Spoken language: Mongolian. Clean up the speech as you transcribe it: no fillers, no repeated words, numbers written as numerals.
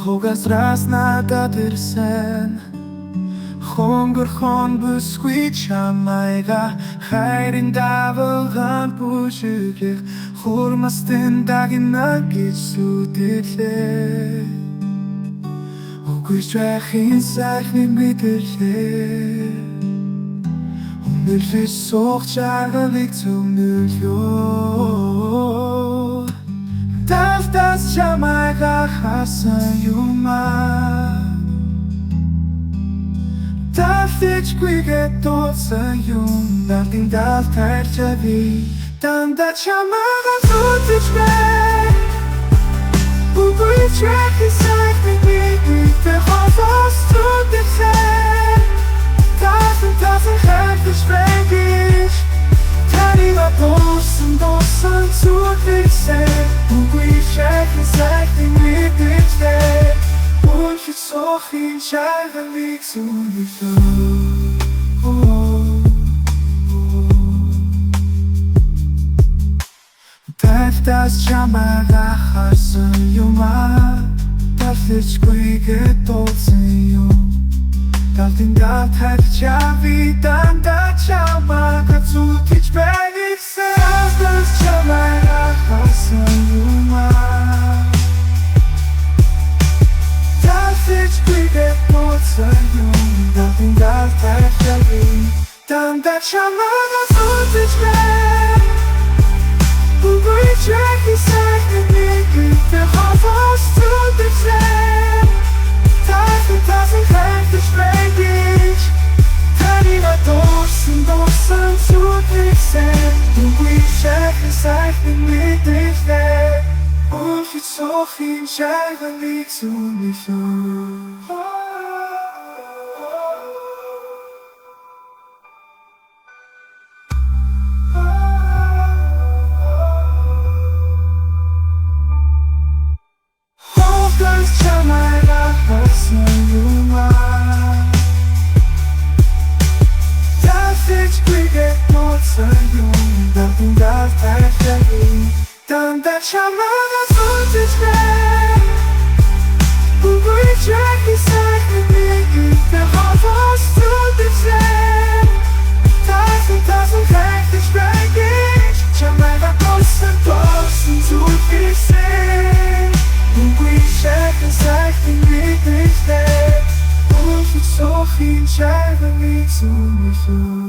Хогас раз нададыр сен Хонгорхон бүсгүй чамайга хайрын давалгаан бүжиглэх хурмастын дагнаа гэж сүтэлээ Үгүйч байхын сайхныг мэдэрлээ Үнэлж суух чагалыг зөвнөлөө Тавтас чамайга хасан юмаа Тавтичгүйгээ дуусан юм Нартын дал тайлчави Дандаа чамайга зүтэж бай Үгүйч байхын сайхныг мэдэрлээ Ховос зүтэлээ Тасан хайртаж байгиш Тарима дуусан зүтэлээ Үгүйч байхын сайхныг мэдэрлээ Үнэхээр сохин чагалыг зөвнөлөө Тавтас чамайга харсан юмаа Тавтичгүйгээ дуусан юм Талтын дал тайлчави дандаа чамайга зүтэж байгийгсэн Тавтас чамайга харсан юмаа Тавтичгүйгээ дуусан юм Талтын дал тайлчави дандаа чамайга зүтэж бай Үгүйч байхын сайхныг мэдэрлээ Ховос зүтэлээ Тасан хайртаж байгиш Тарима дуусан зүтэлээ Үгүйч байхын сайхныг мэдэрлээ Үнэхээр сохин чагалыг зөвнөлөө Дандаа чамайга зүтэж бай Үгүйч байхын сайхныг мэдэрлээ Ховос зүтэлээ Тасан хайртаж байгиш Чамайга дуусан зүтэлээ Үгүйч байхын сайхныг мэдэрлээ Үнэхээр сохин чагалыг зөвнөлөө